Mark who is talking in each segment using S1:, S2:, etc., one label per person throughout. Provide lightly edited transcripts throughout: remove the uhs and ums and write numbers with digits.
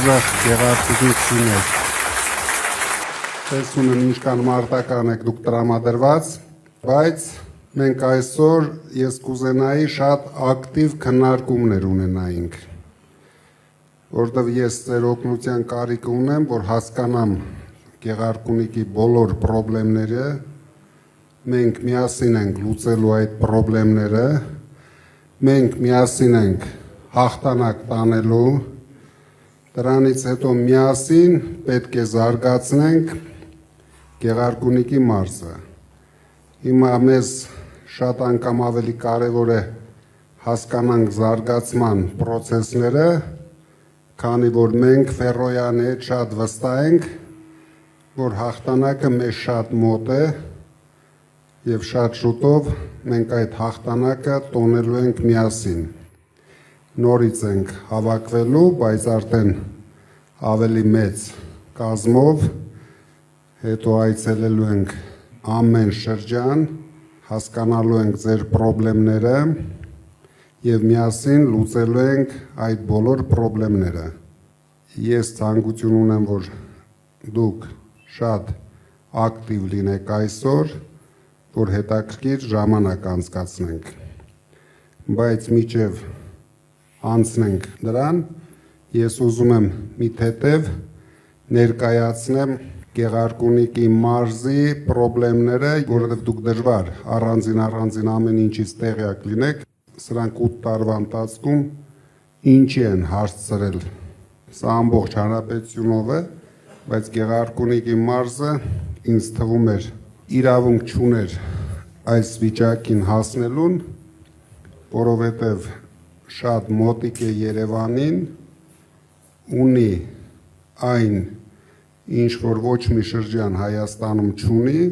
S1: խիզախ գեղարվեստություն է։ Տեսնում եմ ինչքան մարտական եք դուք տրամադրված, բայց մենք այսօր ես կուզենայի շատ ակտիվ քննարկումներ ունենայինք, որտեղ ես ձեր օգնության կարիք ունեմ, որ հասկանամ Գեղարքունիքի բոլոր խնդիրները, մենք միասին ենք լուծելու այդ խնդիրները, մենք միասին ենք հաղթանակ տանելու, դրանից հետո միասին պետք է զարգացնենք Գեղարքունիքի մարզը։ Հիմա մեզ շատ անգամ ավելի կարևոր է հասկանանք զարգացման process-ները, քանի որ մենք Ֆերոյանի հետ շատ վստահ ենք, որ հաղթանակը մեզ շատ մոտ է եւ շատ շուտով մենք այդ հաղթանակը տոնելու ենք միասին։ Նորից ենք հավաքվելու, բայց արդեն ավելի մեծ կազմով, հետո այցելելու ենք ամեն շրջան, հասկանալու ենք ձեր խնդիրները եւ միասին լուծելու ենք այդ բոլոր խնդիրները։ Ես ցանկություն ունեմ, որ դուք շատ ակտիվ լինեք այսօր, որ հետաքրքիր ժամանակ անցկացնենք, բայց մինչև անցնենք դրան, ես ուզում եմ մի թեթև ներկայացնեմ Գեղարքունիքի մարզի խնդիրները, որովհետև դուք դժվար առանձին ամեն ինչից տեղյակ լինեք, սրանք 8 տարվա ընթացքում ինչի են հասցրել, սա ամբողջ հանրապետությունով է, բայց Գեղարքունիքի մարզը ինձ թվում էր իրավունք չուներ այս վիճակին հասնելուն, որովհետև շատ մոտիկ է Երևանին, ունի այն, ինչ որ ոչ մի շրջան Հայաստանում չունի,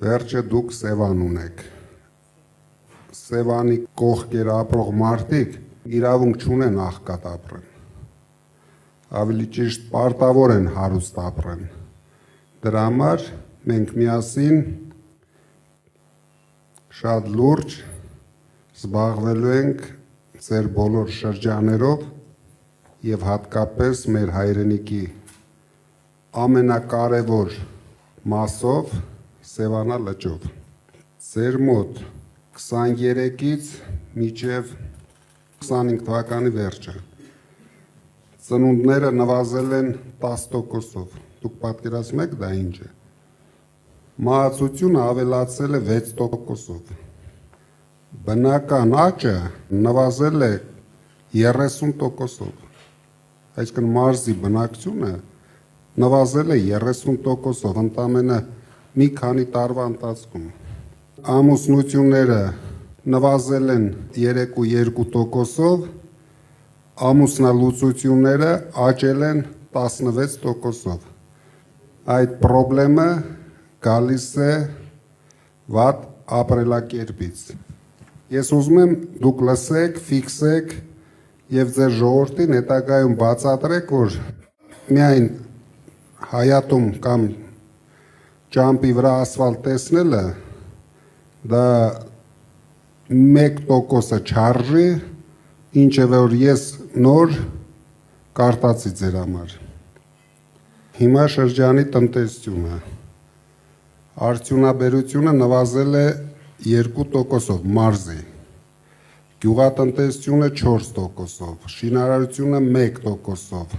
S1: վերջը դուք Սևան ունեք։ Սևանի կողքեր ապրող մարդիկ իրավունք չունեն աղքատ ապրեն, ավելի ճիշտ պարտավոր են հարուստ ապրեն։ Դրա համար մենք միասին շատ լուրջ զբաղվելու ենք ձեր բոլոր շրջաներով եւ հատկապես մեր հայրենիքի ամենակարևոր մասով Սևանա լճով։ Ձեր մոտ 23-ից մինչև 25 թվականի վերջը ծնունդները նվազել են 10%-ով։ Դուք պատկերացնում եք դա ինչ է։ Մահացությունը ավելացել է 6%-ով։ Բնական աճը նվազել է 30%-ով։ Այսինքն մարզի բնակչությունը նվազել է 30%-ով ընդամենը մի քանի տարվա ընթացքում։ Ամուսնությունները նվազել են 3.2%-ով, ամուսնալուծությունները աճել են 16%-ով։ Այդ խնդրը գալիս է վատ ապրելակերպից։ Ես ուզում եմ դուք լսեք, ֆիքսեք եւ ձեր ժողովրդին հետագայում բացատրեք, որ միայն հայատում կամ ճամփի վրա ասֆալտ տեսնելը դա 1%-ը չարժի, ինչևէ որ ես նոր կարտացի ձեր համար։ Հիմա շրջանի տնտեսությունը, արդյունաբերությունը նվազել է 2%-ով մարզի, գյուղատնտեսությունը 4%-ով, շինարարությունը 1%-ով,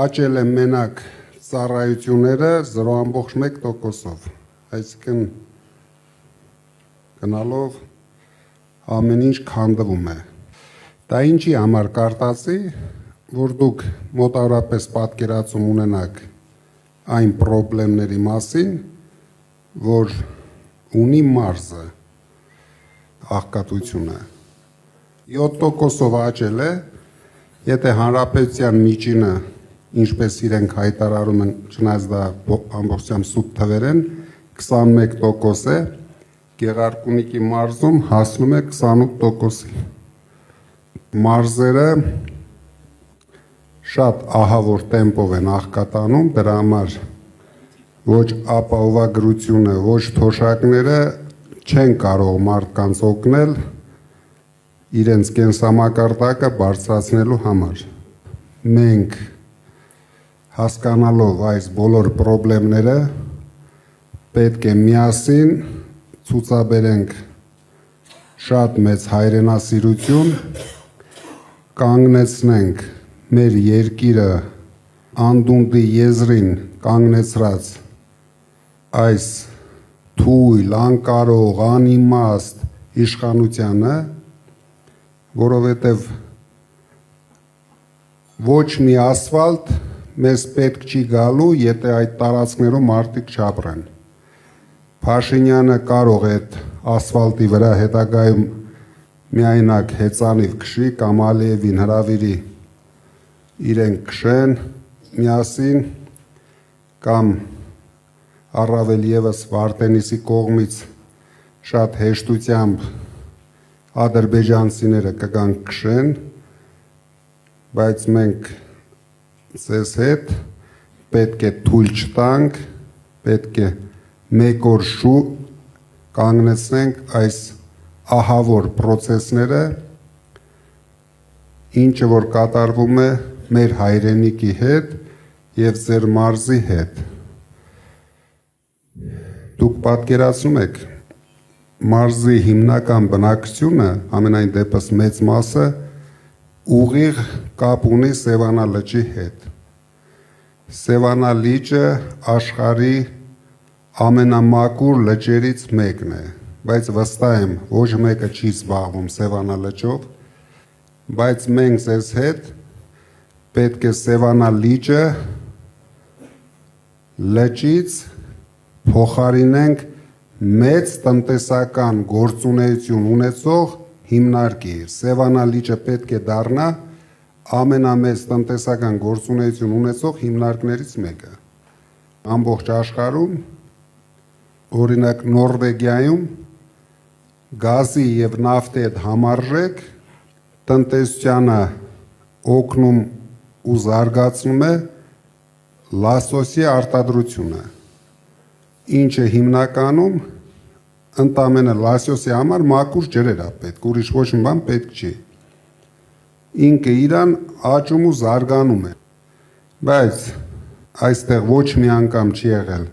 S1: աճել է մենակ ծառայությունները 0.1%-ով, այսինքն գնալով ամեն ինչ քանդվում է։ Դա ինչի համար կարտացի, որ դուք մոտավորապես պատկերացում ունենաք այն խնդիրների մասին, որ ունի մարզը աղքատությունը 7%-ով աճել է, եթե հանրապետության միջինը, ինչպես իրենք հայտարարում են, չնայած դա ամբողջությամբ սուտ թվեր են, 21% է, Գեղարքունիքի մարզում հասնում է 28%-ի։ Մարզերը շատ ահավոր տեմպով են աղքատանում, դրա համար ոչ ապահովագրությունը, ոչ թոշակները չեն կարող մարդկանց օգնել իրենց կենսամակարդակը բարձրացնելու համար։ Մենք հասկանալով այս բոլոր խնդիրները պետք է միասին ցուցաբերենք շատ մեծ հայրենասիրություն, կանգնեցնենք մեր երկիրը անդունդի եզրին կանգնեցրած այս թույլ, անկարող, անիմաստ իշխանությանը, որովհետև ոչ մի ասֆալտ մեզ պետք չի գալու, եթե այդ տարածքներում մարդիկ չապրեն։ Փաշինյանը կարող է այդ ասֆալտի վրա հետագայում միայնակ հեծանիվ քշի կամ Ալիևին հրավիրի իրենք քշեն միասին կամ առավել եւս Վարդենիսի կողմից շատ հեշտությամբ ադրբեջանցիները կգան քշեն, բայց մենք ձեզ հետ պետք է թույլ չտանք, պետք է մեկ օր շուտ կանգնեցնենք այս ահավոր process-ները, ինչը որ կատարվում է մեր հայրենիքի հետ եւ ձեր մարզի հետ։ Դուք պատկերացնում եք մարզի հիմնական բնակչությունը, ամենայն դեպս մեծ մասը ուղիղ կապ ունի Սևանա լճի հետ։ Սևանա լիճը աշխարհի ամենամաքուր լճերից մեկն է, բայց վստահ եմ ոչ մեկը չի զբաղվում Սևանա լճով, բայց մենք ձեզ հետ պետք է Սևանա լիճը լճից փոխարինենք մեծ տնտեսական գործունեություն ունեցող հիմնարկի։ Սևանա լիճը պետք է դառնա ամենամեծ տնտեսական գործունեություն ունեցող հիմնարկներից մեկը։ Ամբողջ աշխարհում, օրինակ Նորվեգիայում գազի եւ նավթի հետ համարժեք տնտեսությանը օգնում ու զարգացնում է լասոսի արտադրությունը, ինչը հիմնականում ընդամենը լասոսի համար մաքուր ջրեր է պետք, ուրիշ ոչ մի բան պետք չի։ Ինքը իրան աճում ու զարգանում է, բայց այստեղ ոչ մի անգամ չի եղել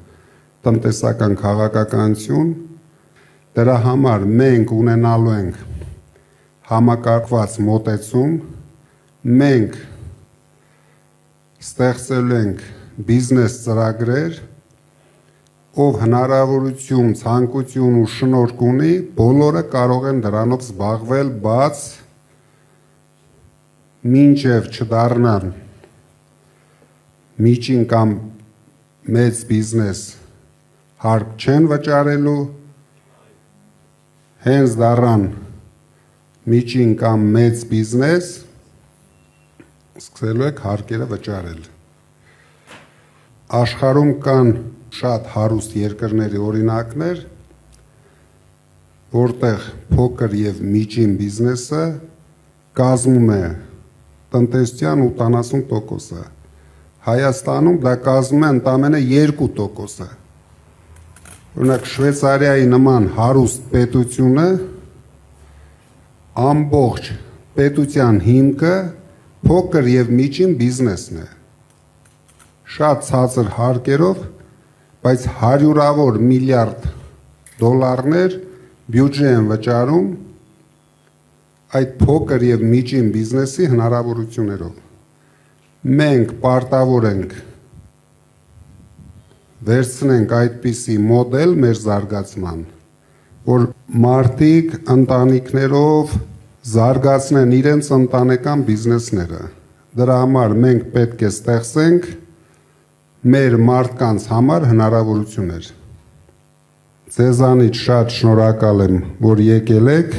S1: տնտեսական քաղաքականություն, դրա համար մենք ունենալու ենք համակարգված մոտեցում, մենք ստեղծելու ենք բիզնես ծրագրեր, ով հնարավորություն, ցանկություն ու շնորհք ունի, բոլորը կարող են դրանով զբաղվել, բաց մինչև չդառնան միջին կամ մեծ բիզնես հարկ չեն վճարելու, հենց դառան միջին կամ մեծ բիզնես սկսելու եք հարկերը վճարել։ Աշխարհում կան շատ հարուստ երկրների օրինակներ, որտեղ փոքր եւ միջին բիզնեսը կազմում է տնտեսության 80%-ը։ Հայաստանում դա կազմում է ընդամենը 2%-ը։ Օրինակ Շվեյցարիայի նման հարուստ պետությունը ամբողջ պետության հիմքը փոքր եւ միջին բիզնեսն է։ Շատ ցածր հարկերով, բայց հարյուրավոր միլիարդ դոլարներ բյուջե են վճարում այդ փոքր եւ միջին բիզնեսի հնարավորություններով։ Մենք պարտավոր ենք վերցնենք այդպիսի մոդել մեր զարգացման, որ մարդիկ ընտանիքներով զարգացնեն իրենց ընտանեկան բիզնեսները։ Դրա համար մենք պետք է ստեղծենք մեր մարդկանց համար հնարավորություններ։ Ձեզանից շատ շնորհակալ եմ, որ եկել եք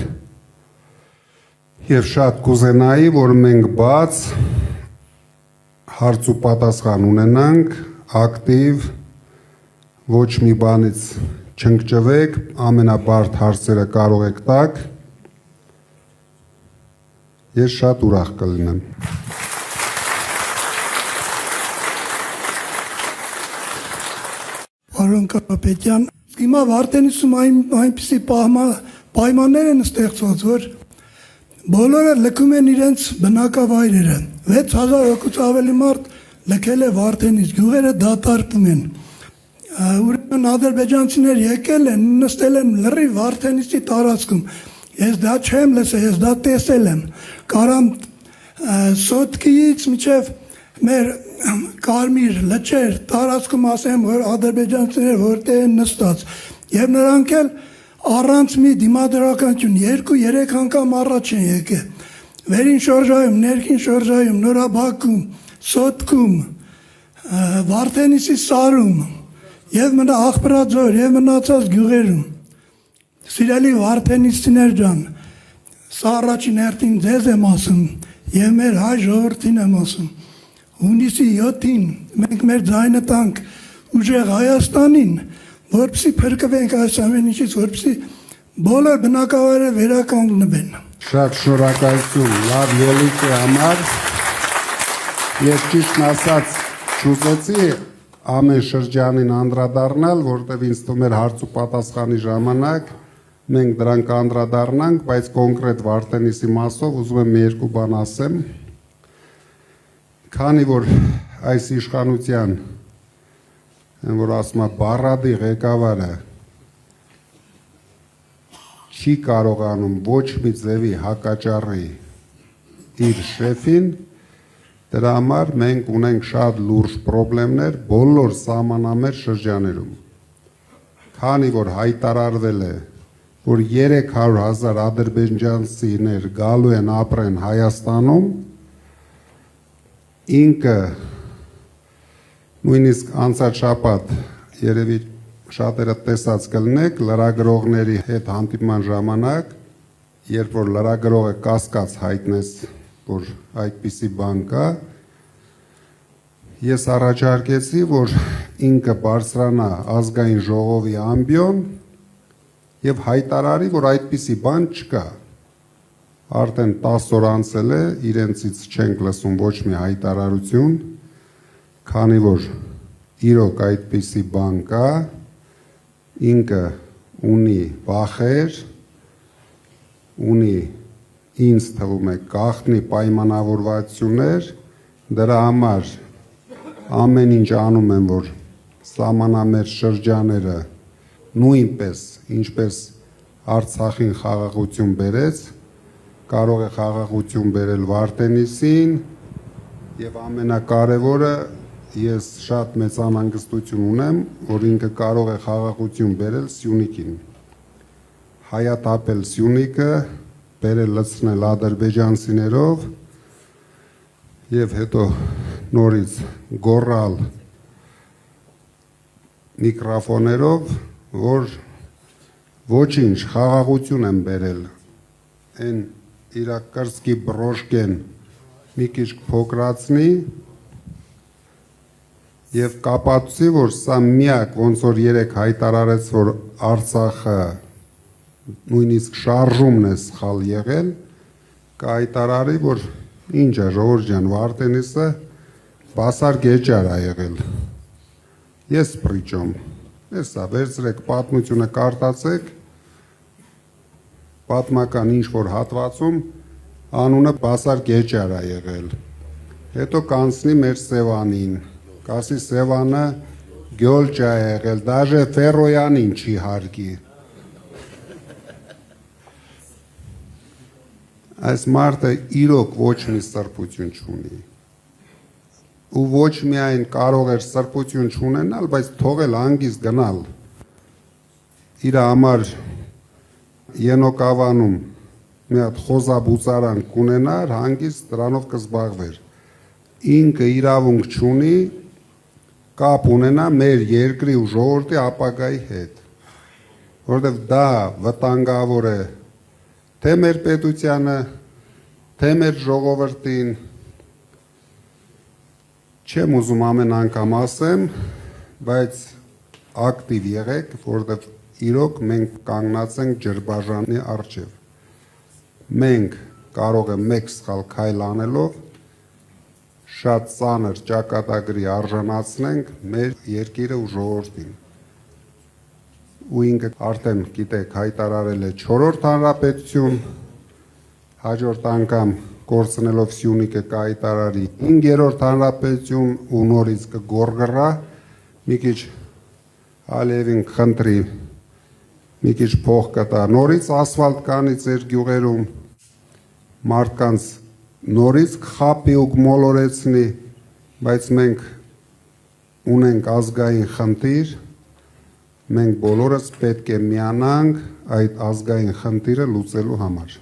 S1: եւ շատ կուզենայի, որ մենք բաց հարց ու պատասխան ունենանք, ակտիվ, ոչ մի բանից չընկճվեք, ամենաբարդ հարցերը կարող եք տալ։ Ես շատ ուրախ կլինեմ։
S2: Պարոն Կարապետյան, հիմա Վարդենիսում այնպիսի պայմաններ են ստեղծված, որ Բոլորը լքում են իրենց բնակավայրերը։ 6000 հոգուց ավելի մարդ լքել է Վարդենից, գյուղերը դատարկվում են։ Ուրեմն ադրբեջանցիներ եկել են, նստել են լրիվ Վարդենիցի տարածքում։ Ես դա չեմ լսել, ես դա տեսել եմ։ Կարամ Սոտկիից մինչև մեր Կարմիր լճեր տարածքում ասեմ, որ ադրբեջանցիներ որտեղ են նստած։ Եվ նրանք էլ առանց մի դիմադրականություն 2-3 անգամ առաջ են եկել։ Վերին շրջայում, ներքին շրջայում, Նորաբաքում, Սոտքում, Վարդենիցի սարում եւ մնա Աղբրաձոր եւ մնացած գյուղերում։ Սիրելի Վարդենիցիներ ջան, սա առաջին հերթին ձեզ եմ ասում եւ մեր հայ ժողովրդին եմ ասում։ Հունիսի 7-ին մենք մեր ձայնը տանք ուժեղ Հայաստանին, որպեսզի փրկվենք այս ամեն ինչից, որպեսզի բոլոր բնակավայրերը վերականգնվեն։
S1: Շատ շնորհակալություն լավ ելույթի համար։ Ես ճիշտն ասած չուզեցի ամեն շրջանին անդրադառնալ, որտեղ ինձ թվում էր հարց ու պատասխանի ժամանակ մենք դրանք անդրադառնանք, բայց կոնկրետ Վարդենիսի մասով ուզում եմ մի երկու բան ասեմ։ Քանի որ այս իշխանության որ ասում է բառադի ղեկավարը չի կարողանում ոչ մի ձևի հակաճառի իր շեֆին, դրա համար մենք ունենք շատ լուրջ խնդիրներ բոլոր սահմանամերձ շրջաներում։ Քանի որ հայտարարվել է, որ 300,000 ադրբեջանցիներ գալու են ապրեն Հայաստանում, ինքը նույնիսկ անցած շաբաթ երևի շատերը տեսած կլինեք լրագրողների հետ հանդիպման ժամանակ, երբ որ լրագրողը կասկած հայտնեց, որ այդպիսի բան կա, ես առաջարկեցի, որ ինքը բարձրանա ազգային ժողովի ամբիոն եւ հայտարարի, որ այդպիսի բան չկա։ Արդեն 10 օր անցել է, իրենցից չենք լսում ոչ մի հայտարարություն, քանի որ իրոք այդպիսի բան կա, ինքը ունի վախեր, ունի ինձ թվում է գաղտնի պայմանավորվածություններ, դրա համար ամեն ինչ անում են, որ սահմանամերձ շրջաները նույնպես, ինչպես Արցախին խաղաղություն բերեց, կարող է խաղաղություն բերել Վարդենիսին եւ ամենակարևորը ես շատ մեծ անհանգստություն ունեմ, որ ինքը կարող է խաղաղություն բերել Սյունիքին։ Հայատապել Սյունիքը, բերել լցնել ադրբեջանցիներով եւ հետո նորից գոռալ միկրոֆոներով, որ ոչինչ խաղաղություն են բերել, այն իր կրծքի բրոշկեն մի քիչ փոքրացնի եւ կապացուցի, որ սա միակ ոնց որ երեք հայտարարեց, որ Արցախը նույնիսկ շարժումն է սխալ եղել, կհայտարարի, որ ինչ է ժողովուրդ ջան, Վարդենիսը բասար գեճար է եղել։ Ես պրիճոմ, հեսա վերցրեք պատմությունը կարտացեք, պատմական ինչ-որ հատվածում անունը բասար գեճար է եղել, հետո կանցնի մեր Սևանին, կասի Սևանը գյոլճ է եղել, դաժե Ֆերոյանին չի հարգի։ Այս մարդը իրոք ոչ մի սրբություն չունի, ու ոչ միայն կարող էր սրբություն չունենալ, բայց թողել անգիստ գնալ իր համար Ենոկավանում մի հատ խոզաբուծարան կունենար, հանգիստ դրանով կզբաղվեր։ Ինքը իրավունք չունի կապ ունենա մեր երկրի ու ժողովրդի ապագայի հետ, որովհետև դա վտանգավոր է թե մեր պետությանը, թե մեր ժողովրդին։ Չեմ ուզում ամեն անգամ ասեմ, բայց ակտիվ եղեք, որովհետև իրոք մենք կանգնած ենք ջրբաժանի առջև։ Մենք կարող ենք մեկ սխալ քայլ անելով շատ ծանր ճակատագրի արժանացնենք մեր երկիրը ու ժողովրդին։ Ու ինքը արդեն գիտեք հայտարարել է 4-րդ հանրապետություն, հաջորդ անգամ կորցնելով Սյունիքը կայտարարի 5-րդ հանրապետություն ու նորից կգորգռա, մի քիչ Ալիևին խնդրի, մի քիչ փող կտա, նորից ասֆալտ կանի ձեր գյուղերում, մարդկանց նորից կխապի ու կմոլորեցնի, բայց մենք ունենք ազգային խնդիր, մենք բոլորս պետք է միանանք այդ ազգային խնդիրը լուծելու համար։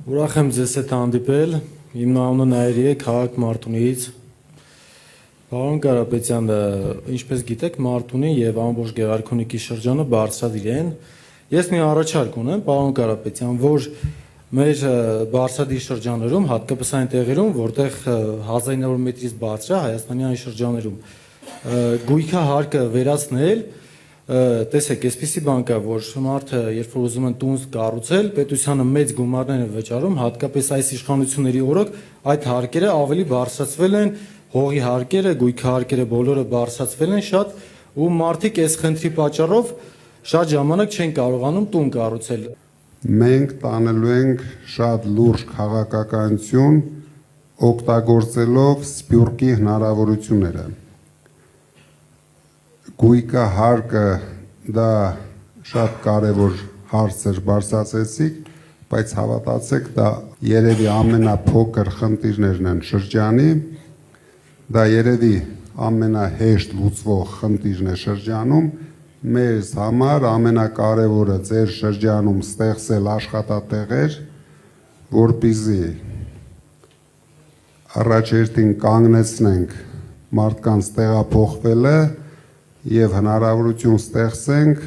S3: Ուրախ եմ ձեզ հետ հանդիպել, իմ անունը Նայիրի է, քաղաք Մարտունիից։ Պարոն Կարապետյան, ինչպես գիտեք, Մարտունի եւ ամբողջ Գեղարքունիքի շրջանը բարձրադիր են։ Ես մի առաջարկ ունեմ, պարոն Կարապետյան, որ մեր բարձրադիր շրջաններում, հատկապես այն տեղերում, որտեղ 1900 մետրից բարձր է Հայաստանի այն շրջաններում, գույքա հարկը վերացնել, տեսեք, այսպիսի բան կա, որ մարդը, երբ որ ուզում են տուն կառուցել, պետությանը մեծ գումարներ են վճարում, հատկապես այս իշխանությունների օրոք այդ հարկերը ավելի բարձրացվել են, հողի հարկերը, գույքի հարկերը բոլորը բարձրացվել են շատ, ու մարդիկ այս խնդրի պատճառով շատ ժամանակ չեն կարողանում տուն կառուցել։
S1: Մենք տանելու ենք շատ լուրջ քաղաքականություն, օգտագործելով Սփյուռքի հնարավորությունները։ Գույքը հարկը դա շատ կարևոր հարց էր բարձրացեցիք, բայց հավատացեք, դա երևի ամենափոքր խնդիրներն են շրջանի, դա երևի ամենահեշտ լուծվող խնդիրն է շրջանում, մեզ համար ամենակարևորը ձեր շրջանում ստեղծել աշխատատեղեր, որպեսզի առաջերտին կանգնեցնենք մարդկանց տեղափոխվելը եւ հնարավորություն ստեղծենք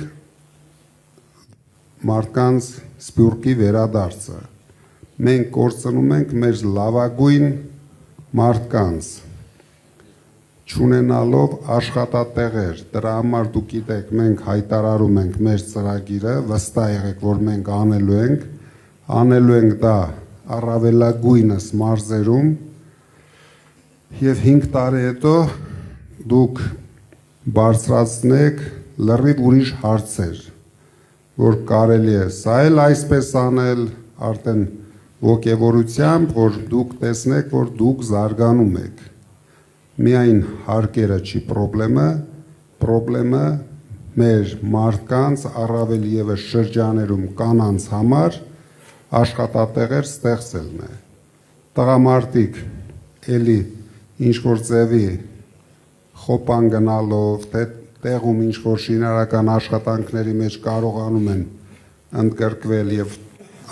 S1: մարդկանց Սփյուռքի վերադարձը։ Մենք կորցնում ենք մեր լավագույն մարդկանց, չունենալով աշխատատեղեր, դրա համար դուք գիտեք, մենք հայտարարում ենք մեր ծրագիրը, վստահ եղեք, որ մենք անելու ենք դա առավելագույնս մարզերում, եւ 5 տարի հետո դուք բարձրացնեք լրիվ ուրիշ հարցեր, որ կարելի է սա էլ այսպես անել, արդեն ոգևորությամբ, որ դուք տեսնեք, որ դուք զարգանում եք։ Միայն հարկերը չի պրոբլեմը մեր մարդկանց առավել եւս շրջաներում կանանց համար աշխատատեղեր ստեղծելն է։ Տղամարդիկ էլի ինչ որ ձևի խոպան գնալով, թե տեղում ինչ որ շինարական աշխատանքների մեջ կարողանում են ընդգրկվել եւ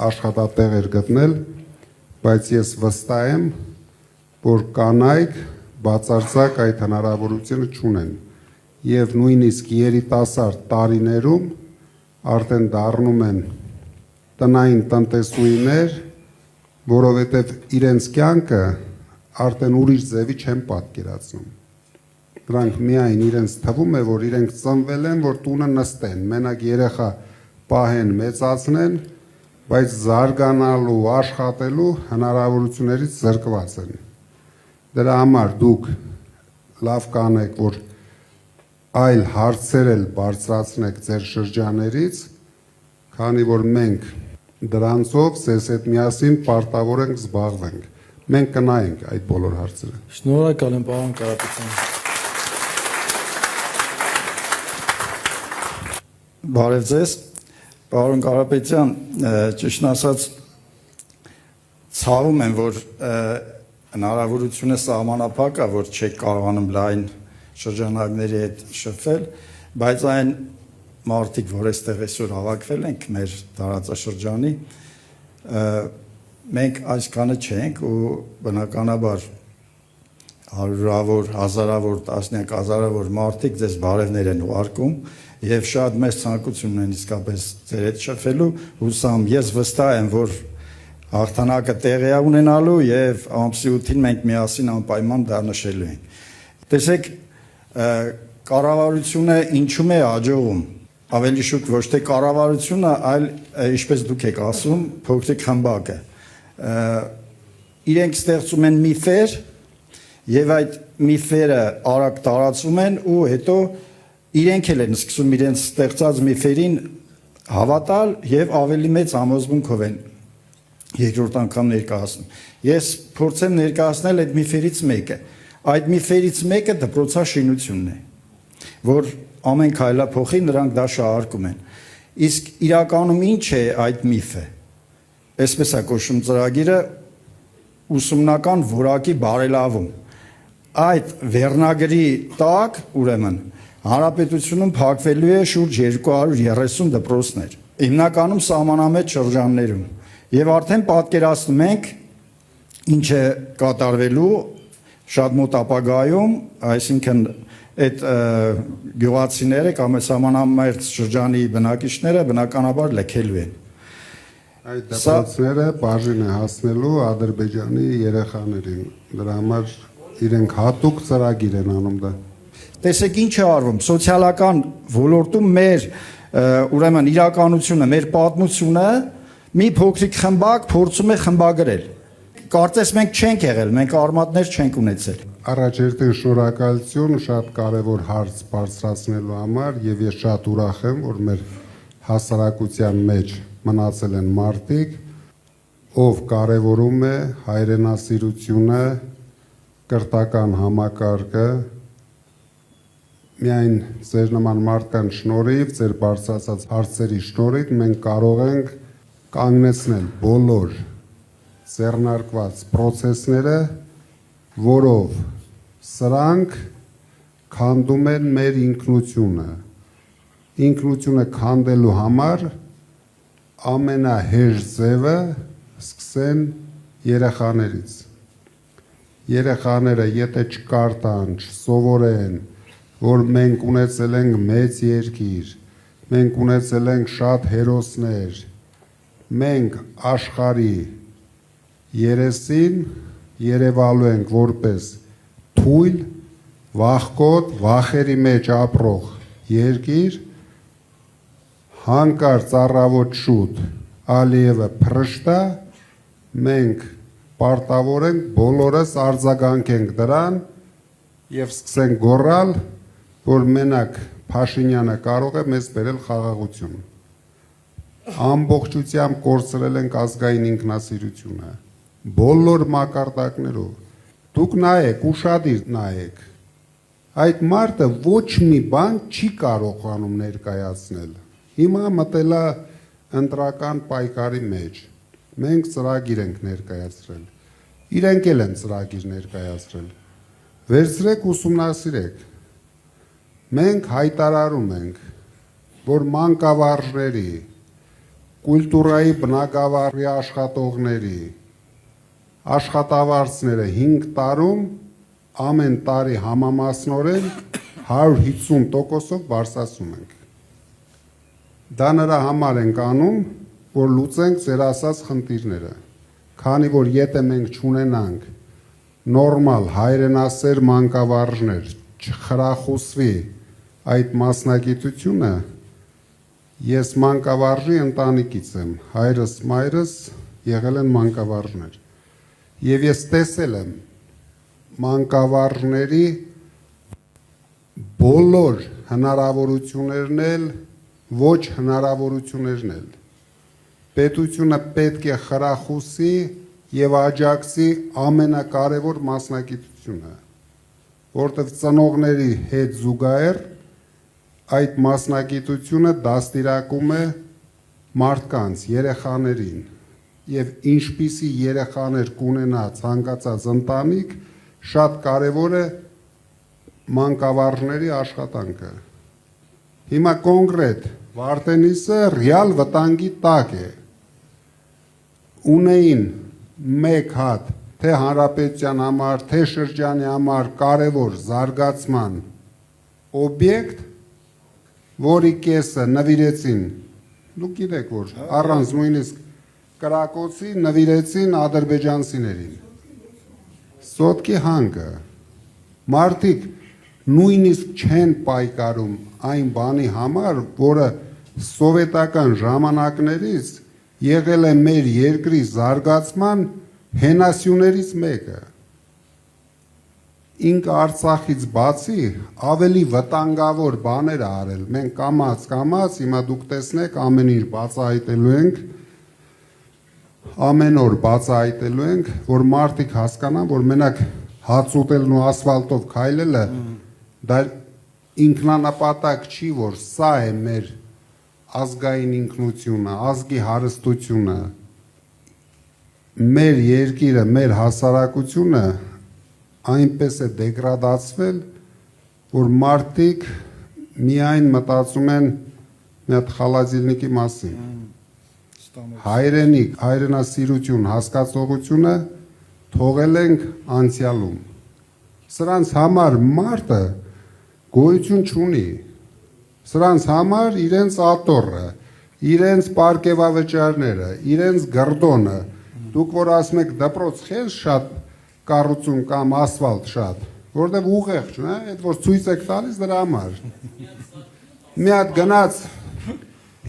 S1: աշխատատեղեր գտնել, բայց ես վստահ եմ, որ կանայք բացարձակ այդ հնարավորությունը չունեն եւ նույնիսկ երիտասարդ տարիներում արդեն դառնում են տնային տնտեսուհիներ, որովհետեւ իրենց կյանքը արդեն ուրիշ ձևի չեն պատկերացնում։ Դրանք միայն իրենց թվում է, որ իրենք ծնվել են, որ տունը նստեն, մենակ երեխա պահեն, մեծացնեն, բայց զարգանալու, աշխատելու հնարավորություններից զրկված են։ Դրա համար դուք լավ կանեք, որ այլ հարցեր էլ բարձրացնեք ձեր շրջաներից, քանի որ մենք դրանցով ձեզ հետ միասին պարտավոր ենք զբաղվենք։ Մենք կնայենք այդ բոլոր հարցերը։
S3: Շնորհակալ եմ, պարոն Կարապետյան։
S4: Բարև ձեզ, պարոն Կարապետյան, ճիշտն ասած ցավում եմ, որ հնարավորությունը սահմանափակ է, որ չեք կարողանում լայն շրջանակների հետ շփվել, բայց այն մարդիկ, որ այստեղ այսօր հավաքվել ենք մեր տարածաշրջանի, մենք այսքանը չենք ու բնականաբար հարյուրավոր, հազարավոր, տասնյակ հազարավոր մարդիկ ձեզ բարևներ են ուղարկում եւ շատ մեծ ցանկություն ունեն իսկապես ձեր հետ շփվելու, հուսամ ես վստահ եմ, որ հաղթանակը տեղի է ունենալու եւ ամսի 8-ին մենք միասին անպայման դա նշելու ենք։ Տեսեք, կառավարությունը ինչու է աջողում, ավելի շուտ ոչ թե կառավարությունը, այլ ինչպես դուք եք ասում, փոքրիկ խմբակը։ Իրենք ստեղծում են միֆեր եւ այդ միֆերը արագ տարածում են ու հետո իրենք էլ են սկսում իրենց ստեղծած միֆերին հավատալ եւ ավելի մեծ համոզմունքով են երկրորդ անգամ ներկայացնում։ Ես փորձեմ ներկայացնել այդ միֆերից մեկը։ Այդ միֆերից մեկը դպրոցաշինությունն է, որ ամեն քայլափոխի նրանք դա շահարկում են։ Իսկ իրականում ինչ է այդ միֆը։ Այսպես է կոչվում ծրագիրը ուսումնական որակի բարելավում։ Այդ վերնագրի տակ, ուրեմն, հանրապետությունում փակվելու է շուրջ 230 դպրոցներ, հիմնականում սահմանամետ շրջաններում։ Եվ արդեն պատկերացնում ենք ինչ է կատարվելու շատ մոտ ապագայում, այսինքն այդ գյուղացիները կամ սահմանամերձ շրջանի բնակիչները բնականաբար լքելու են։
S1: Այդ դպրոցները բաժին է հասնելու Ադրբեջանի երեխաներին։ Դրա համար իրենք հատուկ ծրագիր են անում դա։
S4: Տեսեք ինչ է արվում սոցիալական ոլորտում մեր ուրեմն իրականությունը, մեր պատմությունը մի փոքրիկ խմբակ փորձում է խմբագրել։ Կարծես մենք չենք եղել, մենք արմատներ չենք ունեցել։
S1: Առաջերտին շնորհակալություն շատ կարևոր հարց բարձրացնելու համար եւ ես շատ ուրախ եմ, որ մեր հասարակության մեջ մնացել են մարդիկ, ով կարևորում է հայրենասիրությունը, կրթական համակարգը, միայն ձեր նման մարդկանց շնորհիվ, ձեր բարձրացած հարցերի շնորհիվ մենք կարող ենք կանգնեցնել բոլոր ձեռնարկված process-ները, որով սրանք քանդում են մեր ինքնությունը։ Ինքնությունը քանդելու համար ամենահեշտ ձևը սկսեն երեխաներից։ Երեխաները եթե չկարդան, չսովորեն, որ մենք ունեցել ենք մեծ երկիր, մենք ունեցել ենք շատ հերոսներ, մենք աշխարհի երեսին երևալու ենք որպես թույլ, վախկոտ, վախերի մեջ ապրող երկիր, հանկարծ առավոտ շուտ Ալիևը փրշտա, մենք պարտավոր ենք բոլորս արձագանքենք դրան եւ սկսենք գոռալ, որ մենակ Փաշինյանը կարող է մեզ բերել խաղաղություն։ Ամբողջությամբ կորցրել ենք ազգային ինքնասիրությունը, բոլոր մակարդակներով։ Դուք նայեք, ուշադիր նայեք։ Այդ մարդը ոչ մի բան չի կարողանում ներկայացնել։ Հիմա մտելա ընտրական պայքարի մեջ։ Մենք ծրագիր ենք ներկայացրել։ Իրենք էլ են ծրագիր ներկայացրել։ Վերցրեք ուսումնասիրեք։ Մենք հայտարարում ենք, որ մանկավարժների, կուլտուրայի բնակավարի աշխատողների, աշխատավարձները 5 տարում ամեն տարի համամասնորեն 150%-ով բարձրացում ենք։ Դա նրա համար ենք անում, որ լուծենք ձեր ասած խնդիրները, քանի որ եթե մենք չունենանք նորմալ հայրենասեր մանկավարժներ, չխրախուսվի այդ մասնագիտությունը, ես մանկավարժի ընտանիքից եմ, հայրս, մայրս եղել են մանկավարժներ, եւ ես տեսել եմ մանկավարժների բոլոր հնարավորություններն էլ, ոչ հնարավորություններն էլ, պետությունը պետք է խրախուսի եւ աջակցի ամենակարևոր մասնագիտությունը, որտեղ ծնողների հետ զուգահեռ այդ մասնագիտությունը դաստիարակում է մարդկանց, երեխաներին եւ ինչպիսի երեխաներ կունենա ցանկացած ընտանիք, շատ կարեւոր է մանկավարժների աշխատանքը։ Հիմա կոնկրետ Վարդենիսը ռեալ վտանգի տակ է։ Ունեին մեկ հատ թե հանրապետության համար, թե շրջանի համար կարևոր զարգացման օբյեկտ, որի կեսը նվիրեցին, դուք գիտեք որ առանց նույնիսկ կրակոցի նվիրեցին ադրբեջանցիներին։ Սոտկի հանգը մարդիկ նույնիսկ չեն պայքարում այն բանի համար, որը սովետական ժամանակներից եղել է մեր երկրի զարգացման հենասյուներից մեկը։ ինքը Արցախից բացի ավելի վտանգավոր բաներ ա արել։ Մենք կամաց, հիմա դուք տեսնեք ամեն ինչ բացահայտելու ենք, ամեն օր բացահայտելու ենք, որ մարդիկ հասկանան, որ մենակ հաց ուտելն ու ասֆալտով քայլելը դա ինքնանպատակ չի, որ սա է մեր ազգային ինքնությունը, ազգի հարստությունը, մեր երկիրը, մեր հասարակությունը այնպես է դեգրադացվել, որ մարդիկ միայն մտածում են մի հատ խալազիլնիկի մասին։ Հայրենիք, հայրենասիրություն, հասկացողությունը թողել ենք անցյալում։ Սրանց համար մարդը գոյություն չունի։ Սրանց համար իրենց աթոռը, իրենց պարկեվավճարները, իրենց գռդոնը, դուք որ ասում եք դպրոց խես շատ կառուցում կամ ասֆալտ շատ, որտեղ ուղեղ չունի, այդ որ ցույց եք տալիս դրա համար։ Մի հատ գնաց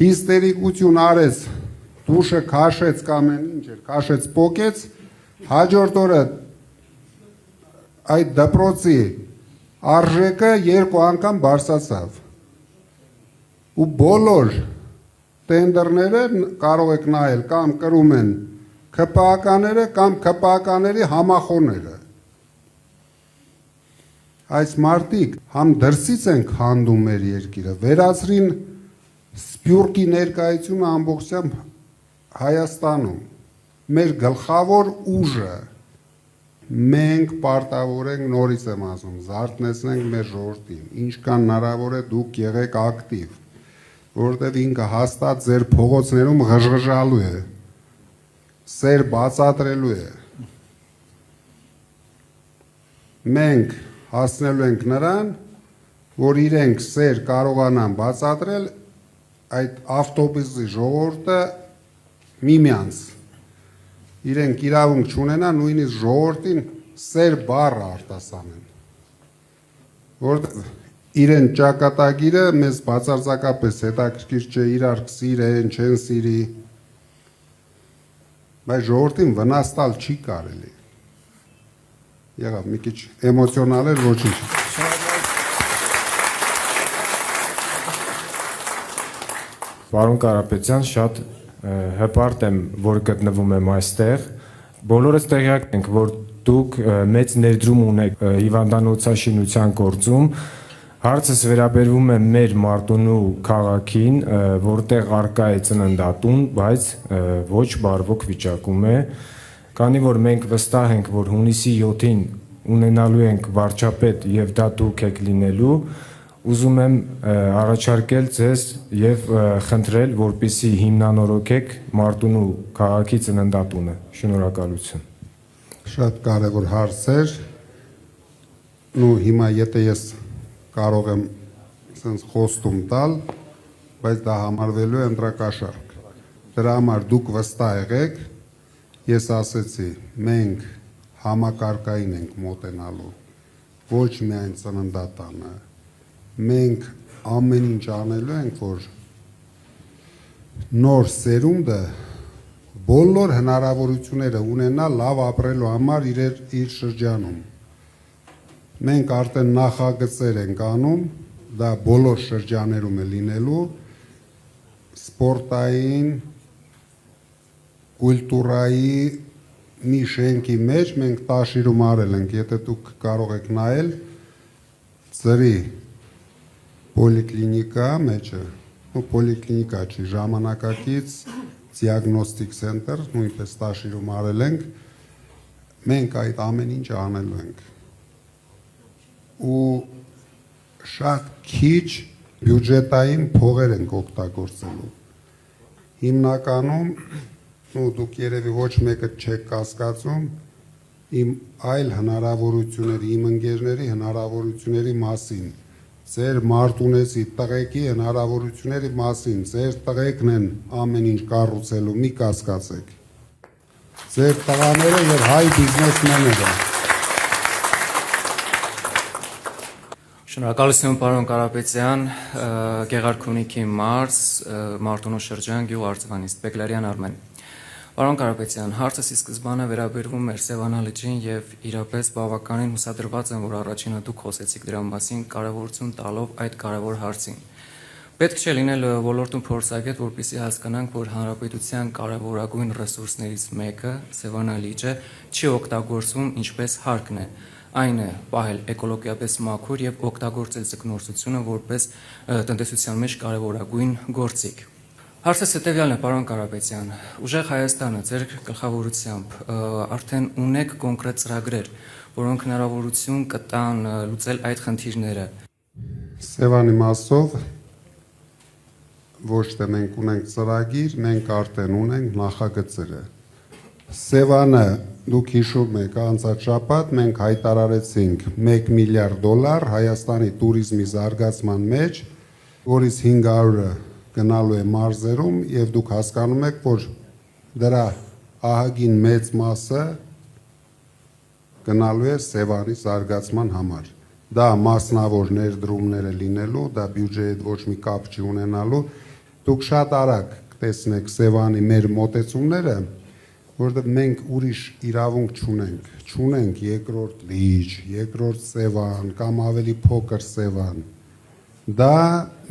S1: հիստերիկություն արեց, դուշը քաշեց կամ ինչ էր, քաշեց փոկեց, հաջորդ օրը այդ դպրոցի արժեքը 2 անգամ բարձրացավ։ Ու բոլոր տենդերները կարող եք նայել կամ կրում են ԿՊԱ-ները կամ ԿՊԱ-ների համախոհները։ Այս մարդիկ համ դրսից են քանդում մեր երկիրը, վերացրին Սփյուռքի ներկայությունը ամբողջությամբ Հայաստանում, մեր գլխավոր ուժը, մենք պարտավոր ենք, նորից եմ ասում, զարթնեցնենք մեր ժողովրդին, ինչքան հնարավոր է դուք եղեք ակտիվ, որովհետև ինքը հաստատ ձեր փողոցներում ղժղժալու է, սեր բացատրելու է։ Մենք հասնելու ենք նրան, որ իրենք սեր կարողանան բացատրել այդ ավտոբուսի ժողովուրդը միմյանց։ Իրենք իրավունք չունենան նույնիսկ ժողովրդին սեր բառը արտասանեն։ Որտեղ իրեն ճակատագիրը մեզ բացարձակապես հետաքրքիր չէ, իրար սիրեն, չեն սիրի, բայց ժողովրդին վնաս տալ չի կարելի։ Եղավ մի քիչ էմոցիոնալ էր, ոչինչ։
S5: Պարոն Կարապետյան, շատ հպարտ եմ, որ գտնվում եմ այստեղ։ Բոլորս տեղյակ ենք, որ դուք մեծ ներդրում ունեք հիվանդանոցաշինության գործում։ Հարցս վերաբերվում է մեր Մարտունու քաղաքին, որտեղ առկա է ծննդատուն, բայց ոչ բարվոք վիճակում է, քանի որ մենք վստահ ենք, որ հունիսի 7-ին ունենալու ենք վարչապետ եւ դա դուք եք լինելու, ուզում եմ առաջարկել ձեզ եւ խնդրել, որպեսզի հիմնանորոգեք Մարտունու քաղաքի ծննդատունը։ Շնորհակալություն։
S1: Շատ կարևոր հարց էր։ Ու հիմա եթե ես կարող եմ sense խոստում տալ, բայց դա համարվելու է ընտրակաշառք։ Դրա համար դուք վստահ եղեք, ես ասեցի, մենք համակարգային ենք մոտենալու, ոչ միայն ծննդատանը, մենք ամեն ինչ անելու ենք, որ նոր սերունդը բոլոր հնարավորությունները ունենա լավ ապրելու համար իր շրջանում։ Մենք արդեն նախագծեր ենք անում, դա բոլոր շրջաներում է լինելու, սպորտային, կուլտուրայի մի շենքի մեջ մենք Տաշիրում արել ենք, եթե դուք կարող եք նայել, ծրի պոլիկլինիկա մեջը, պոլիկլինիկա չի, ժամանակակից դիագնոստիկ սենտր, նույնպես Տաշիրում արել ենք, մենք այդ ամեն ինչ անելու ենք։ Ու շատ քիչ բյուջետային փողեր ենք օգտագործելու։ Հիմնականում, դուք երևի ոչ մեկը չեք կասկածում, իմ այլ հնարավորությունների, իմ ընկերների հնարավորությունների մասին, ձեր մարտունեցի տղեկի հնարավորությունների մասին, ձեր տղեկն են ամեն ինչ կառուցելու, մի կասկածեք։ Ձեր տղաները եւ հայ բիզնեսմենները։
S6: Շնորհակալություն պարոն Կարապետյան, Գեղարքունիքի մարզ, Մարտունու շրջան, գյուղ Արծվանից, Բեկլարյան Արմեն։ Պարոն Կարապետյան, հարցս ի սկզբանե վերաբերվում էր Սևանա լճին եւ իրապես բավականին հուսադրված եմ, որ առաջինը դուք խոսեցիք դրա մասին, կարևորություն տալով այդ կարևոր հարցին։ Պետք չէ լինել ոլորտում փորձագետ, որպեսզի հասկանանք, որ հանրապետության կարևորագույն ռեսուրսներից մեկը Սևանա լիճը չի օգտագործվում ինչպես հարկն է։ Այն է պահել էկոլոգիապես մաքուր եւ օգտագործել ձկնորսությունը որպես տնտեսության մեջ կարևորագույն գործիք։ Հարցս հետևյալն է, պարոն Կարապետյան, ուժեղ Հայաստանը ձեր գլխավորությամբ արդեն ունեք կոնկրետ ծրագրեր, որոնք հնարավորություն կտան լուծել այդ խնդիրները։
S1: Սևանի մասով ոչ թե մենք ունենք ծրագիր, մենք արդեն ունենք նախագծերը։ Սևանը դուք հիշում եք անցած շաբաթ մենք հայտարարեցինք $1 միլիարդ Հայաստանի туриզմի զարգացման մեջ, որից 500-ը գնալու է մարզերում եւ դուք հասկանում եք, որ դրա ահագին մեծ մասը գնալու է Սևանի զարգացման համար։ Դա մասնավոր ներդրումներ է լինելու, դա բյուջեի հետ ոչ մի կապ չի ունենալու։ Դուք շատ արագ կտեսնեք Սևանի մեր մոտեցումները, որովհետև մենք ուրիշ իրավունք չունենք երկրորդ լիճ, երկրորդ Սևան կամ ավելի փոքր Սևան։ Դա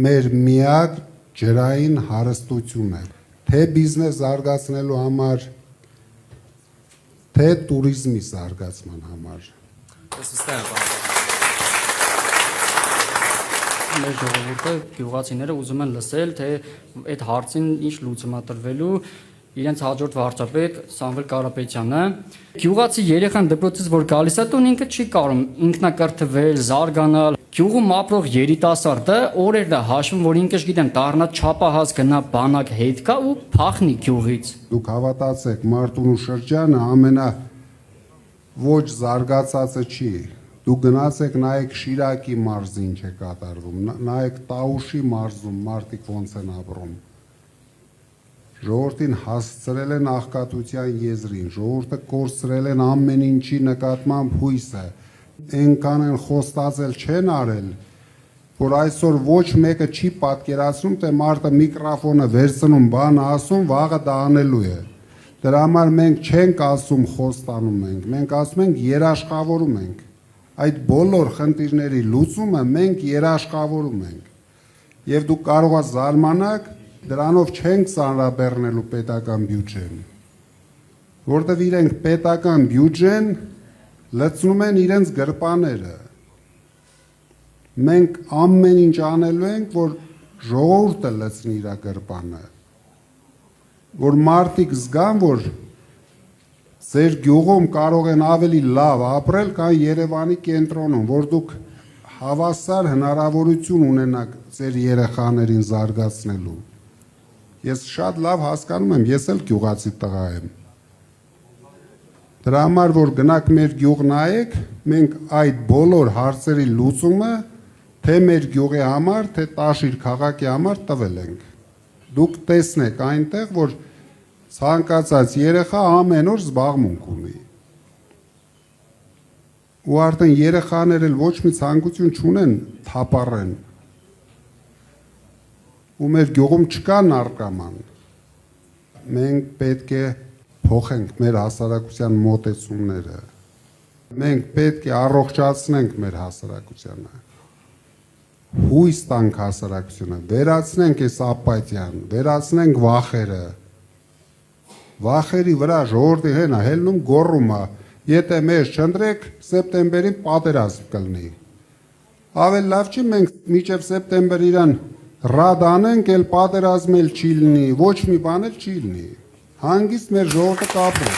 S1: մեր միակ ջրային հարստությունն է, թե բիզնես զարգացնելու համար, թե туриզմի զարգացման համար։
S7: Մեր ժողովուրդը գյուղացիները ուզում են լսել, թե այդ հարցին ինչ լուծում է տրվելու իրենց հաջորդ վարչապետ Սամվել Կարապետյանը։ Գյուղացի երեխան դպրոցից որ գալիս է տուն ինքը չի կարող ինքնակրթվել, զարգանալ։ Գյուղում ապրող երիտասարդը օրերն է հաշվում, որ ինքը գիտեմ դառնա չափահաս գնա բանակ հետ գա ու փախնի գյուղից։
S1: Դուք հավատացեք, Մարտունու շրջանը ամենա ոչ զարգացածը չի։ Դուք գնացեք նայեք Շիրակի մարզի ինչ է կատարվում, նայեք Տաուշի մարզում մարդիկ ոնց են ապրում։ Ժողովրդին հասցրել են աղքատության եզրին, ժողովուրդը կորցրել են ամեն ինչի նկատմամբ հույսը։ Այնքան են խոստացել չեն արել, որ այսօր ոչ մեկը չի պատկերացնում, թե մարդը միկրոֆոնը վերցնում, բան ասում, վաղը դա անելու է։ Դրա համար մենք չենք ասում խոստանում ենք, մենք ասում ենք երաշխավորում ենք։ Այդ բոլոր խնդիրների լուծումը մենք երաշխավորում ենք։ Եվ դուք կարող եք զարմանալ, դրանով չենք ծանրաբեռնելու պետական բյուջեն, որտեղ իրենք պետական բյուջեն լցնում են իրենց գրպաները։ Մենք ամեն ինչ անելու ենք, որ ժողովուրդը լցնի իր գրպանը, որ մարդիկ զգան, որ ձեր գյուղում կարող են ավելի լավ ապրել, քան Երևանի կենտրոնում, որ դուք հավասար հնարավորություն ունենաք ձեր երեխաներին զարգացնելու։ Ես շատ լավ հասկանում եմ, ես էլ գյուղացի տղա եմ։ Դրա համար, որ գնաք մեր գյուղ նայեք, մենք այդ բոլոր հարցերի լուծումը թե մեր գյուղի համար, թե Տաշիր քաղաքի համար տվել ենք։ Դուք տեսնեք այնտեղ, որ ցանկացած երեխա ամեն օր զբաղմունք ունի։ Ու արդեն երեխաները ոչ մի ցանկություն չունեն թափառեն։ Ու մեր գյուղում չկա նարկոման։ Մենք պետք է փոխենք մեր հասարակության մոտեցումները։ Մենք պետք է առողջացնենք մեր հասարակությանը։ Հույս տանք հասարակությունը, վերացնենք այս ապաթիան, վերացնենք վախերը։ Վախերի վրա ժողովրդի հենա հելնում գոռում է, եթե մեզ չընտրեք, սեպտեմբերին պատերազմ կլինի։ Ավելի լավ չի մենք մինչև սեպտեմբեր իրան ռադ անենք, էլ պատերազմ էլ չի լինի, ոչ մի բան էլ չի լինի։ Հանգիստ մեր ժողովուրդը կապրի։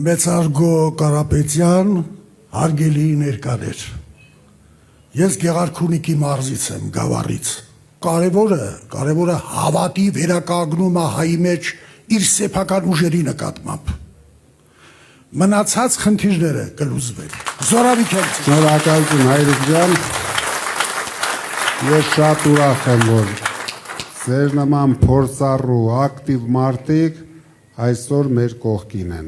S2: Մեծարգո Կարապետյան, հարգելի ներկաներ։ Ես Գեղարքունիքի մարզից եմ, Գավառից։ Կարևորը հավատի վերականգնումը հայի մեջ իր սեփական ուժերի նկատմամբ։ Մնացած խնդիրները կլուծվեն։ Զորավիք եմ։
S1: Շնորհակալություն Հայրիկ ջան։ Ես շատ ուրախ եմ, որ ձեր նման փորձառու ակտիվ մարդիկ այսօր մեր կողքին են։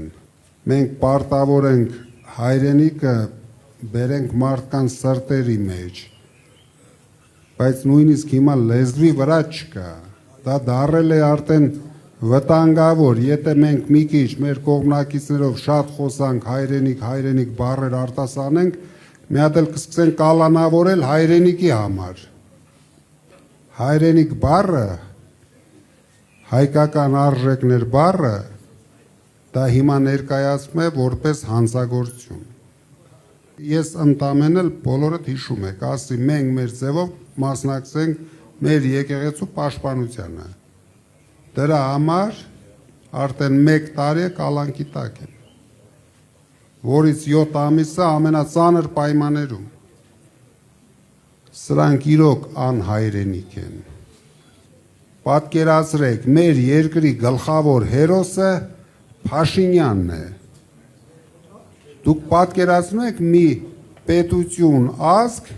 S1: Մենք պարտավոր ենք հայրենիքը բերենք մարդկանց սրտերի մեջ։ բայց նույնիսկ հիմա լեզվի վրա չկա։ Դա դարել է արդեն վտանգավոր, եթե մենք մի քիչ մեր կողմնակիցներով շատ խոսանք հայրենիք բառեր արտասանենք, մի հատ էլ կսկսեն կալանավորել հայրենիքի համար։ Հայրենիք բառը, հայկական արժեքներ բառը, դա հիմա ներկայացվում է որպես հանցագործություն։ Ես ընդամենը բոլորդ հիշում եք, ասի մենք մեր ձևով մասնակցենք մեր եկեղեցու պաշտպանությանը։ Դրա համար արդեն 1 տարի է կալանքի տակ են, որից 7 ամիսը ամենածանր պայմաններում։ Սրանք իրոք անհայրենիք են։ Պատկերացրեք, մեր երկրի գլխավոր հերոսը Փաշինյանն է։ Դուք պատկերացնում եք մի պետություն, ազգ,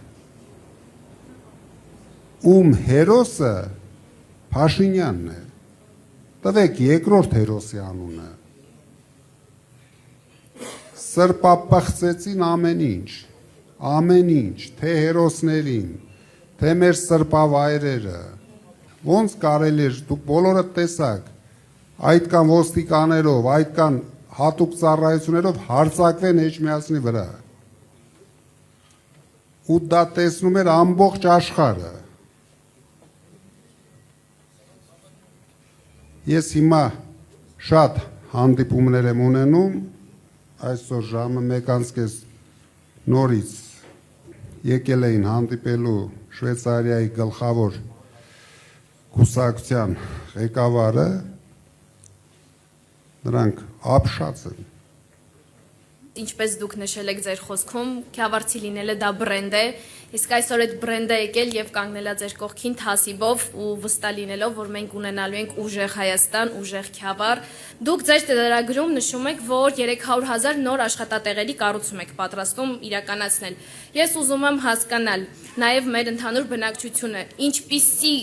S1: ում հերոսը Փաշինյանն է։ Տվեք երկրորդ հերոսի անունը։ Սրբապղծեցին ամեն ինչ, թե հերոսներին, թե մեր սրբավայրերը։ Ոնց կարելի է, դուք բոլորը տեսակ, այդքան ոստիկաներով, այդքան հատուկ ծառայություններով հարձակվեն Էջմիածնի վրա։ Ու դա տեսնում էր ամբողջ աշխարհը։ Ես հիմա շատ հանդիպումներ եմ ունենում, այսօր ժամը 1:30 նորից եկել էին հանդիպելու Շվեյցարիայի գլխավոր կուսակցության ղեկավարը, նրանք ապշած են։
S8: Ինչպես դուք նշել եք ձեր խոսքում, Քյավառցի լինելը դա բրենդ է, իսկ այսօր այդ բրենդը եկել եւ կանգնելա ձեր կողքին թասիբով ու վստահ լինելով, որ մենք ունենալու ենք ուժեղ Հայաստան, ուժեղ Քյավառ։ Դուք ձեր ծրագրում նշում եք, որ 300,000 նոր աշխատատեղերի կառուցում եք պատրաստում իրականացնել։ Ես ուզում եմ հասկանալ նաեւ մեր ընդհանուր բնակչությունը, ինչպիսի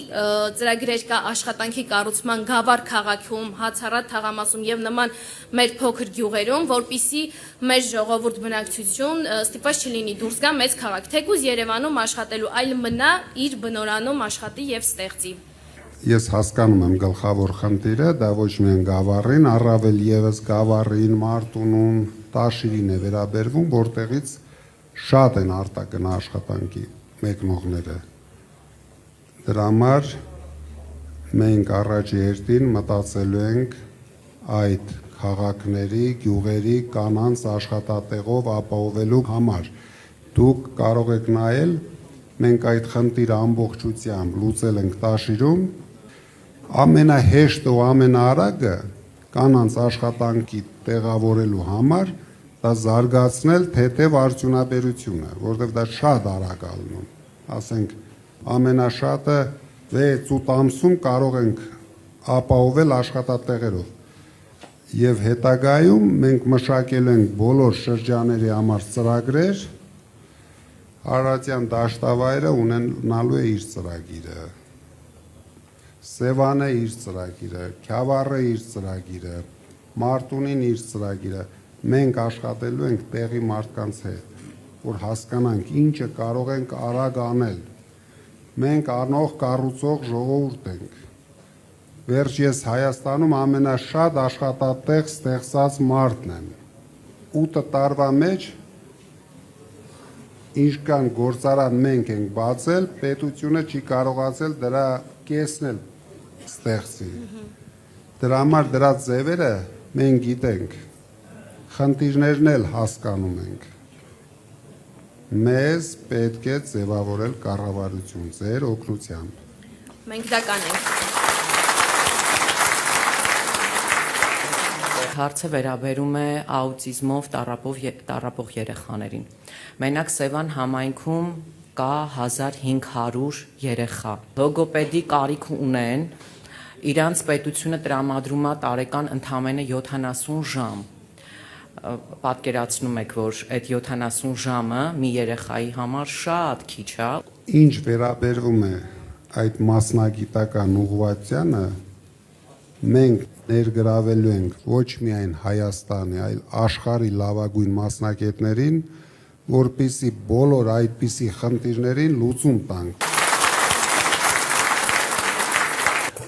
S8: ծրագրեր կա աշխատանքի կառուցման Գավառ քաղաքում, Հացառատ թաղամասում եւ նման մեր փոքր գյուղերում, որպիսի մեր ժողովուրդ բնակչություն ստիպված չլինի դուրս գա մեծ քաղաք, թեկուզ Երևանում աշխատելու, այլ մնա իր բնորանում աշխատի եւ ստեղծի։
S1: Ես հասկանում եմ գլխավոր խնդիրը, դա ոչ միայն Գավառին, առավել եւս Գավառին, Մարտունուն, Տաշիրին է վերաբերվում, որտեղից շատ են արտագնա աշխատանքի մեկնողները։ Դրա համար մենք առաջի հերթին մտածելու ենք այդ քաղաքների, գյուղերի կանանց աշխատատեղով ապահովելու համար։ Դուք կարող եք նայել, մենք այդ խնդիրը ամբողջությամբ լուծել ենք Տաշիրում, ամենահեշտ ու ամենաարագը կանանց աշխատանքի տեղավորելու համար դա զարգացնել թեթև արդյունաբերությունը, որովհետև դա շատ արագ ալնում։ Ասենք ամենաշատը 6-8 ամսում կարող ենք ապահովել աշխատատեղերով։ Եվ հետագայում մենք մշակել ենք բոլոր շրջաների համար ծրագրեր, Արարատյան դաշտավայրը ունենալու է իր ծրագիրը, Սևանը իր ծրագիրը, Քյավառը իր ծրագիրը, Մարտունին իր ծրագիրը, մենք աշխատելու ենք տեղի մարդկանց հետ, որ հասկանանք ինչը կարող ենք արագ անել։ Մենք անող կառուցող ժողովուրդ ենք։ Վերջ ես Հայաստանում ամենաշատ աշխատատեղ ստեղծած մարդն եմ։ 8 տարվա մեջ ինչքան գործարան մենք ենք բացել, պետությունը չի կարողացել դրա կեսն էլ ստեղծի։ Դրա համար դրա ձևերը մենք գիտենք, խնդիրներն էլ հասկանում ենք։ Մեզ պետք է ձևավորել կառավարություն ձեր օգնությամբ։
S8: Մենք դա կանենք։
S6: Հարցը վերաբերում է աուտիզմով տառապող երեխաներին։ Մենակ Սևան համայնքում կա 1500 երեխա։ Լոգոպեդի կարիք ունեն, իրանց պետությունը տրամադրում է տարեկան ընդամենը 70 ժամ։ Պատկերացնում եք, որ այդ 70 ժամը մի երեխայի համար շատ քիչ է։
S1: Ինչ վերաբերվում է այդ մասնագիտական ուղղվածությանը, մենք ներգրավելու ենք ոչ միայն Հայաստանի, այլ աշխարհի լավագույն մասնագետներին, որպիսի բոլոր այդպիսի խնդիրներին լուծում տանք։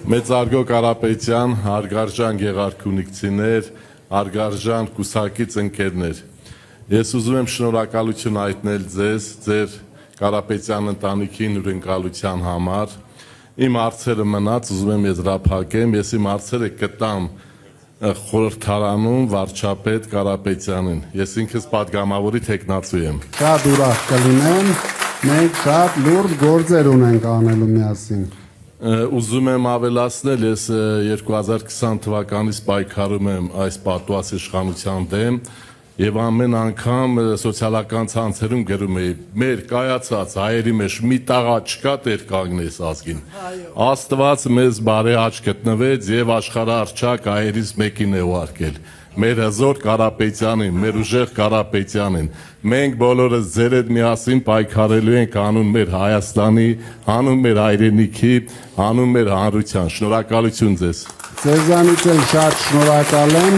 S9: Մեծարգո Կարապետյան, հարգարժան գեղարքունիքցիներ, հարգարժան կուսակից ընկերներ։ Ես ուզում եմ շնորհակալություն հայտնել ձեզ, ձեր Կարապետյան ընտանիքին ուրենկալության համար։ Իմ հարցերը մնաց, ուզում եմ եզրափակեմ, ես իմ հարցերը կտամ խորհրդարանում վարչապետ Կարապետյանին։ Ես ինքս падգամավորի թեկնածու եմ։
S1: Շատ ուրախ կլինեմ, մենք շատ լուրջ գործեր ունենք անելու միասին։
S9: Ուզում եմ ավելացնել, ես 2020 թվականից պայքարում եմ այս պատուած իշխանության դեմ եւ ամեն անգամ սոցիալական ցանցերում գրում էի մեր կայացած հայերի մեջ մի տաղա չկա տեր կանգնես ազգին Աստված մեզ բարեաճ գտնվեց եւ աշխարհարչակ հայերից մեկին է ուղարկել մեր հզոր Կարապետյանին, մեր ուժեղ Կարապետյանին մենք բոլորս ձեր հետ միասին պայքարելու ենք անուն մեր Հայաստանի, անուն մեր հայրենիքի, անուն մեր հանրության։ Շնորհակալություն ձեզ։
S1: Ձեզանից էլ շատ շնորհակալ եմ։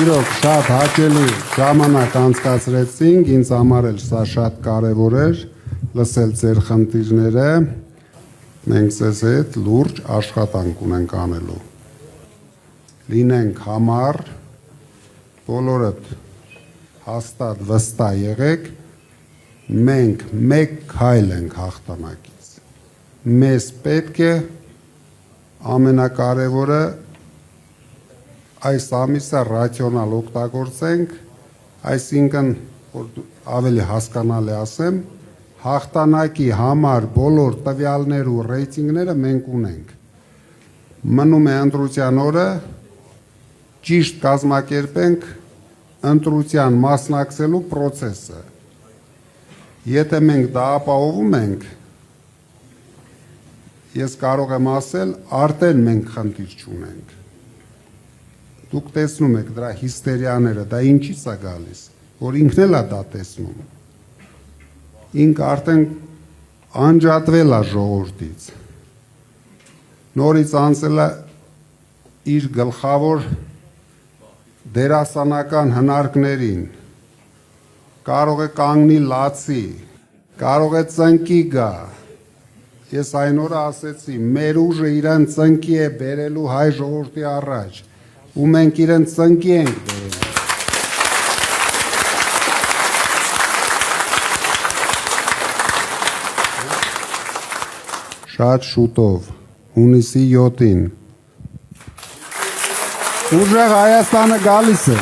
S1: Իրոք շատ հաճելի ժամանակ անցկացրեցինք, ինձ համար էլ սա շատ կարևոր էր լսել ձեր խնդիրները։ Մենք ձեզ հետ լուրջ աշխատանք ունենք անելու։ Լինենք համառ, բոլորդ հաստատ վստահ եղեք, մենք մեկ քայլ ենք հաղթանակից։ Մեզ պետք է ամենակարևորը այս ամիսը ռացիոնալ օգտագործենք, այսինքն որ ավելի հասկանալի ասեմ, հաղթանակի համար բոլոր տվյալներ ու ռեյտինգները մենք ունենք։ Մնում է ընտրության օրը ճիշտ կազմակերպենք ընտրության մասնակցելու process-ը։ Եթե մենք դա ապահովում ենք, ես կարող եմ ասել, արդեն մենք խնդիր չունենք։ Դուք տեսնում եք դրա հիստերիաները, դա ինչից է գալիս, որ ինքն էլ է դա տեսնում։ Ինք արդեն անջատվել է ժողովրդից։ Նորից անցել է իր գլխավոր դերասանական հնարքներին, կարող է կանգնի լացի, կարող է ծնկի գա։ Ես այն օրը ասեցի, մեր ուժը իրեն ծնկի է բերելու հայ ժողովրդի առաջ, ու մենք իրեն ծնկի ենք բերելու։ Շատ շուտով, հունիսի 7-ին, ուժեղ Հայաստանը գալիս է։